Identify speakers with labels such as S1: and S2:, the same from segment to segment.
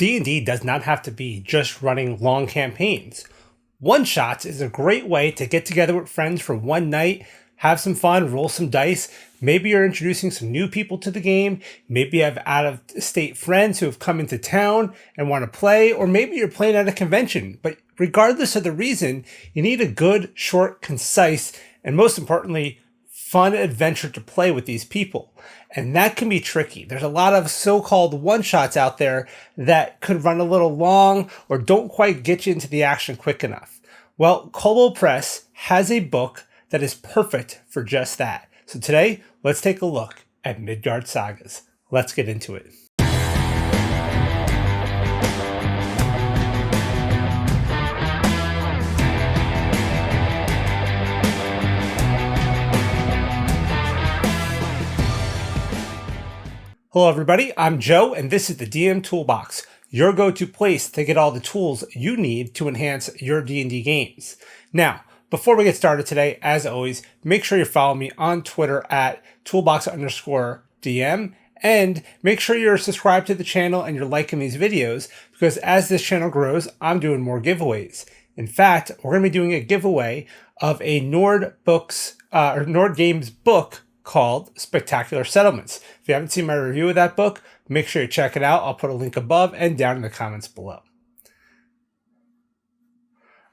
S1: D&D does not have to be just running long campaigns. One-shots is a great way to get together with friends for one night, have some fun, roll some dice. Maybe you're introducing some new people to the game. Maybe you have out-of-state friends who have come into town and want to play, or maybe you're playing at a convention. But regardless of the reason, you need a good, short, concise, and most importantly, fun adventure to play with these people. And that can be tricky. There's a lot of so-called one-shots out there that could run a little long or don't quite get you into the action quick enough. Well, Kobold Press has a book that is perfect for just that. So today, let's take a look at Midgard Sagas. Let's get into it. Hello everybody, I'm Joe and this is the DM Toolbox, your go-to place to get all the tools you need to enhance your D&D games. Now, before we get started today, as always, make sure you follow me on Twitter at toolbox_DM and make sure you're subscribed to the channel and you're liking these videos because as this channel grows, I'm doing more giveaways. In fact, we're going to be doing a giveaway of a Nord Games book called Spectacular Settlements. If you haven't seen my review of that book, make sure you check it out. I'll put a link above and down in the comments below.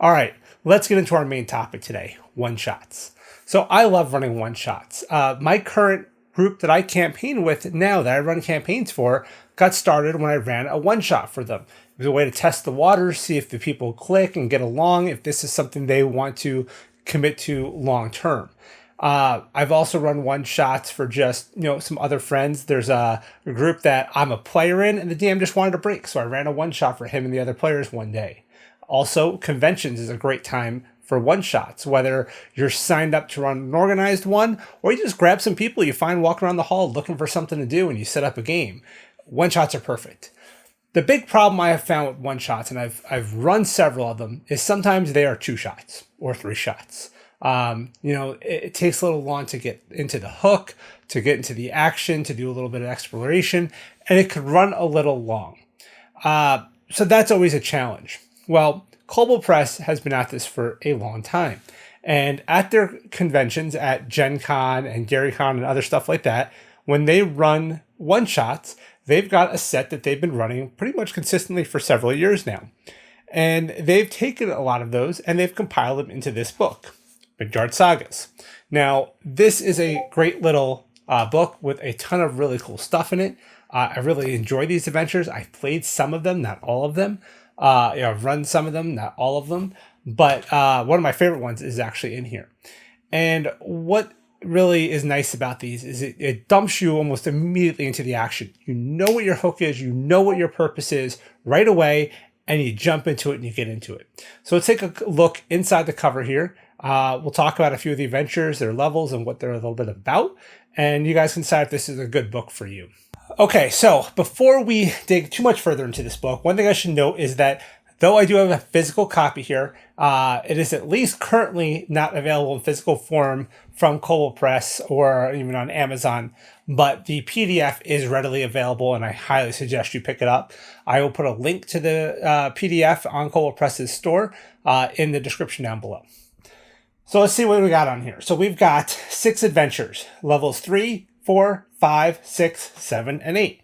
S1: All right, let's get into our main topic today, one-shots. So I love running one-shots. My current group that I campaign with now, that I run campaigns for, got started when I ran a one-shot for them. It was a way to test the waters, see if the people click and get along, if this is something they want to commit to long-term. I've also run one-shots for just, some other friends. There's a group that I'm a player in and the DM just wanted a break. So I ran a one-shot for him and the other players one day. Also, conventions is a great time for one-shots, whether you're signed up to run an organized one or you just grab some people you find walking around the hall looking for something to do and you set up a game. One-shots are perfect. The big problem I have found with one-shots, and I've run several of them, is sometimes they are 2 shots or 3 shots. It takes a little long to get into the hook, to get into the action, to do a little bit of exploration, and it could run a little long. So that's always a challenge. Well, Kobold Press has been at this for a long time. And at their conventions, at Gen Con and Gary Con and other stuff like that, when they run one-shots, they've got a set that they've been running pretty much consistently for several years now. And they've taken a lot of those and they've compiled them into this book, Yard Sagas. Now, this is a great little book with a ton of really cool stuff in it. I really enjoy these adventures. I've played some of them, not all of them. I've run some of them, not all of them. But one of my favorite ones is actually in here. And what really is nice about these is it dumps you almost immediately into the action. You know what your hook is, you know what your purpose is right away, and you jump into it and you get into it. So let's take a look inside the cover here. We'll talk about a few of the adventures, their levels, and what they're a little bit about. And you guys can decide if this is a good book for you. Okay, so before we dig too much further into this book, one thing I should note is that though I do have a physical copy here, it is at least currently not available in physical form from Kobold Press or even on Amazon, but the PDF is readily available and I highly suggest you pick it up. I will put a link to the PDF on Kobold Press's store in the description down below. So let's see what we got on here. So we've got 6 adventures, levels 3, 4, 5, 6, 7, and 8.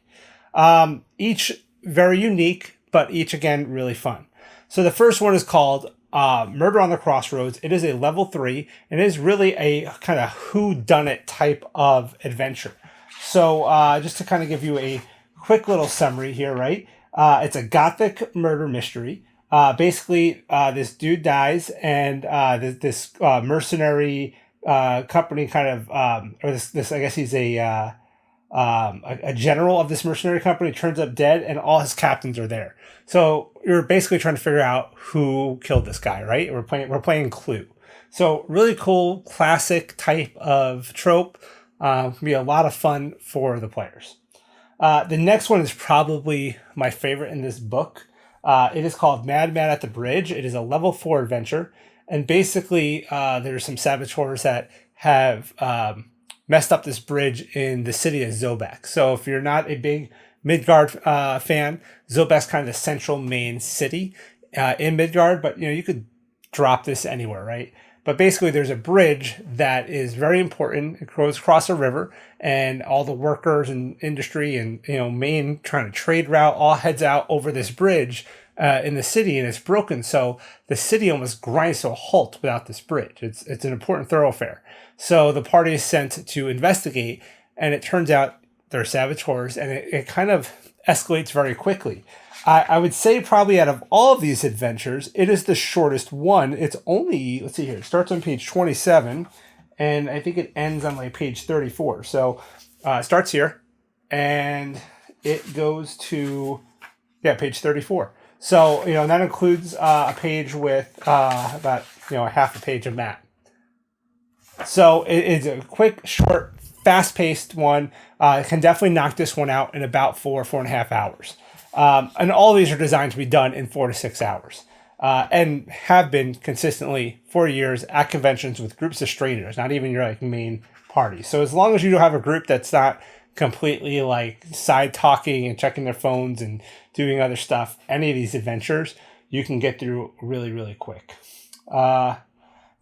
S1: Each very unique, but each again really fun. So the first one is called Murder on the Crossroads. It is a level 3, and it is really a kind of whodunit type of adventure. So just to kind of give you a quick little summary here, right? It's a gothic murder mystery. Basically, this dude dies, and this mercenary company kind of, or this I guess he's a general of this mercenary company turns up dead, and all his captains are there. So you're basically trying to figure out who killed this guy, right? We're playing Clue. So really cool, classic type of trope. Can be a lot of fun for the players. The next one is probably my favorite in this book. It is called Madman at the Bridge. It is a level 4 adventure. And basically, there's some saboteurs that have messed up this bridge in the city of Zobek. So if you're not a big Midgard fan, Zobek's kind of the central main city in Midgard, but you could drop this anywhere, right? But basically, there's a bridge that is very important. It goes across a river, and all the workers and industry and main trying to trade route all heads out over this bridge in the city, and it's broken. So the city almost grinds to a halt without this bridge. It's an important thoroughfare. So the party is sent to investigate, and it turns out they're saboteurs, and it kind of escalates very quickly. I would say probably out of all of these adventures, it is the shortest one. It's only, let's see here, it starts on page 27, and I think it ends on like page 34. So it starts here, and it goes to, page 34. So, and that includes a page with about, a half a page of map. So it's a quick, short, fast-paced one. Can definitely knock this one out in about 4.5 hours. And all of these are designed to be done in 4 to 6 hours, and have been consistently for years at conventions with groups of strangers, not even your main party. So as long as you don't have a group that's not completely side talking and checking their phones and doing other stuff, any of these adventures you can get through really, really quick. The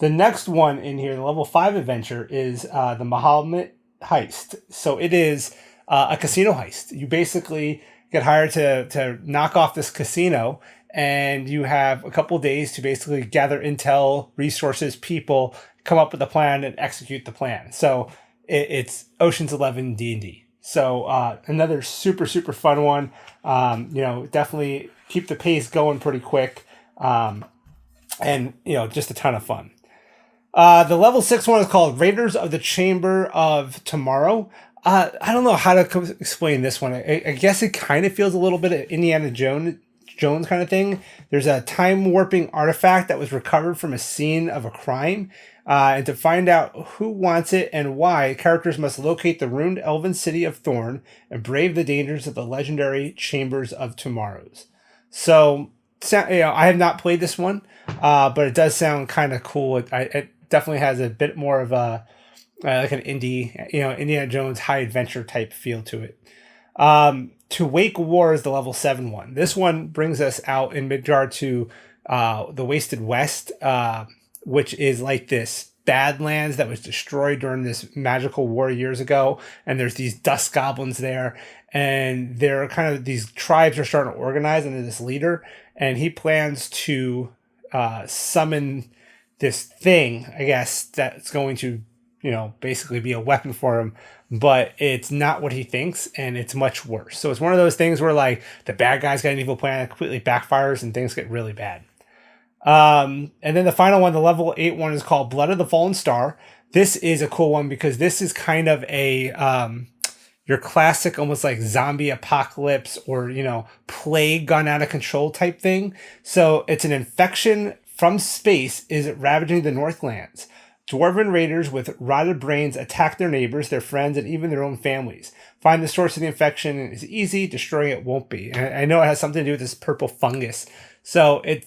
S1: next one in here, the level 5 adventure, is the Mohammed Heist. So it is a casino heist. You basically get hired to knock off this casino, and you have a couple of days to basically gather intel, resources, people, come up with a plan, and execute the plan. So it's Ocean's 11 D&D. So another super, super fun one. Definitely keep the pace going pretty quick, and just a ton of fun. The level 6 one is called Raiders of the Chamber of Tomorrow. I don't know how to explain this one. I guess it kind of feels a little bit of Indiana Jones kind of thing. There's a time warping artifact that was recovered from a scene of a crime. And to find out who wants it and why, characters must locate the ruined elven city of Thorn and brave the dangers of the legendary Chambers of Tomorrows. So, I have not played this one, but it does sound kind of cool. It definitely has a bit more of a like an indie, Indiana Jones high adventure type feel to it. To Wake War is the level 7 one. This one brings us out in Midgard to the Wasted West, which is like this Badlands that was destroyed during this magical war years ago. And there's these dust goblins there. And they're kind of, these tribes are starting to organize under this leader. And he plans to summon this thing, I guess, that's going to basically be a weapon for him, but it's not what he thinks, and it's much worse. So it's one of those things where the bad guy's got an evil plan that completely backfires and things get really bad. And then the final one, the level 8 one, is called Blood of the Fallen Star. This is a cool one because this is kind of a your classic almost like zombie apocalypse or plague gone out of control type thing. So it's an infection from space is ravaging the Northlands. Dwarven raiders with rotted brains attack their neighbors, their friends, and even their own families. Find the source of the infection is easy, destroying it won't be. And I know it has something to do with this purple fungus. So it,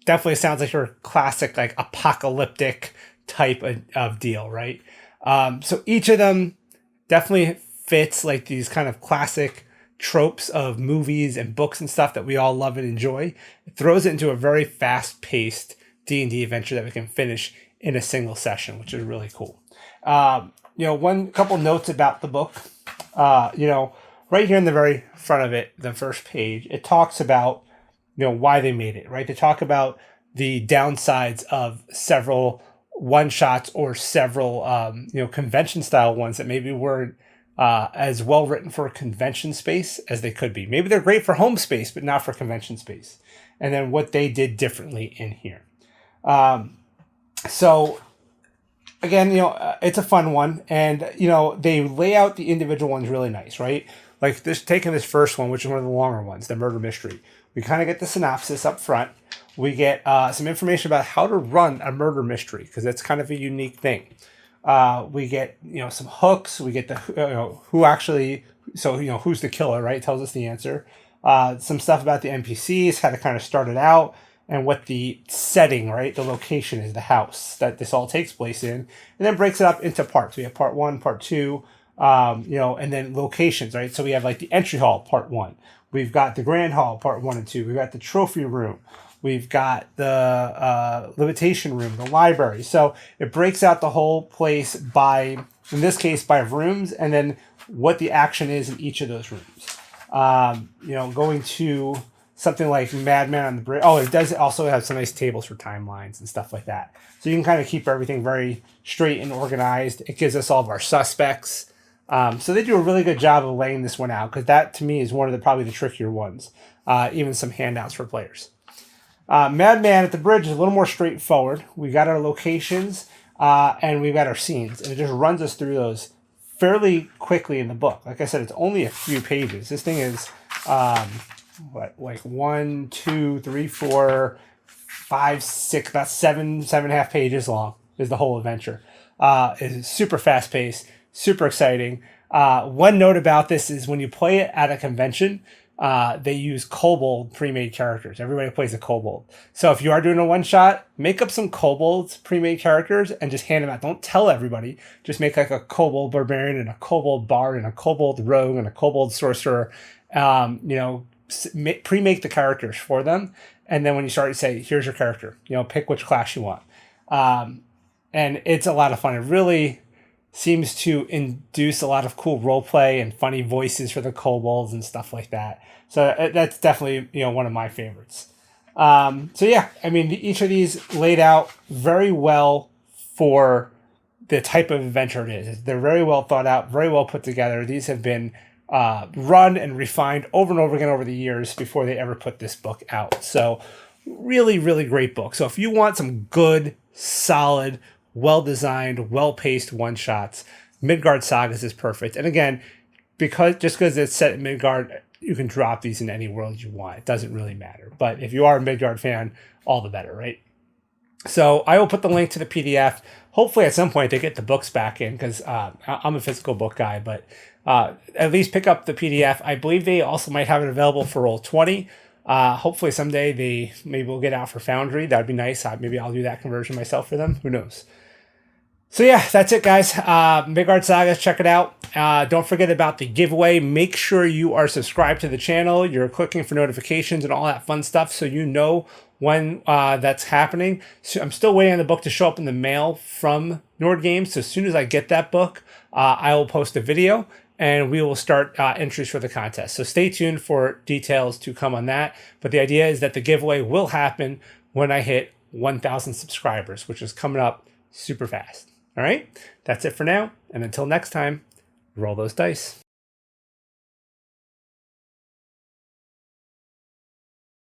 S1: definitely sounds like your classic, apocalyptic type of deal, right? So each of them definitely fits these kind of classic tropes of movies and books and stuff that we all love and enjoy. It throws it into a very fast-paced D&D adventure that we can finish in a single session, which is really cool. One couple notes about the book. Right here in the very front of it, the first page, it talks about why they made it. Right, they talk about the downsides of several one-shots or several convention style ones that maybe weren't as well written for convention space as they could be. Maybe they're great for home space, but not for convention space. And then what they did differently in here. So again, it's a fun one, and they lay out the individual ones really nice, right? Like taking this first one, which is one of the longer ones, the murder mystery. We kind of get the synopsis up front. We get some information about how to run a murder mystery because that's kind of a unique thing. We get some hooks. We get the who actually. So who's the killer, right? It tells us the answer. Some stuff about the NPCs, how to kind of start it out. And what the setting, right, the location is, the house that this all takes place in, and then breaks it up into parts. We have part 1, part 2, And then locations, right? So we have like the entry hall, part 1. We've got the grand hall, part 1 and 2. We've got the trophy room. We've got the limitation room, the library. So it breaks out the whole place by, in this case, by rooms, and then what the action is in each of those rooms. Going to something like Madman on the Bridge. Oh, it does also have some nice tables for timelines and stuff like that. So you can kind of keep everything very straight and organized. It gives us all of our suspects. So they do a really good job of laying this one out, because that to me is one of probably the trickier ones. Even some handouts for players. Madman at the Bridge is a little more straightforward. We got our locations and we've got our scenes, and it just runs us through those fairly quickly in the book. Like I said, it's only a few pages. This thing is like 1, 2, 3, 4, 5, 6, about 7.5 pages long is the whole adventure. It's super fast paced, super exciting. One note about this is when you play it at a convention, they use Kobold pre-made characters. Everybody plays a Kobold. So if you are doing a one-shot, make up some Kobolds pre-made characters and just hand them out. Don't tell everybody. Just make like a Kobold barbarian and a Kobold bard and a Kobold rogue and a Kobold sorcerer. Pre-make the characters for them. And then when you start, you say, here's your character. Pick which class you want. And it's a lot of fun. It really seems to induce a lot of cool role play and funny voices for the kobolds and stuff like that. So that's definitely, one of my favorites. Each of these laid out very well for the type of adventure it is. They're very well thought out, very well put together. These have been run and refined over and over again over the years before they ever put this book out. So really, really great book. So if you want some good, solid, well-designed, well-paced one-shots, Midgard Sagas is perfect. And again, because it's set in Midgard, you can drop these in any world you want. It doesn't really matter. But if you are a Midgard fan, all the better, right? So I will put the link to the PDF. Hopefully at some point they get the books back in, because I'm a physical book guy. But at least pick up the PDF. I believe they also might have it available for Roll20. Hopefully someday maybe we'll get out for Foundry. That would be nice. Maybe I'll do that conversion myself for them. Who knows? So yeah, that's it, guys. Midgard Sagas, check it out. Don't forget about the giveaway. Make sure you are subscribed to the channel. You're clicking for notifications and all that fun stuff, so you know when that's happening. So I'm still waiting on the book to show up in the mail from Nord Games. So as soon as I get that book, I will post a video and we will start entries for the contest. So stay tuned for details to come on that. But the idea is that the giveaway will happen when I hit 1,000 subscribers, which is coming up super fast. All right, that's it for now. And until next time, roll those dice.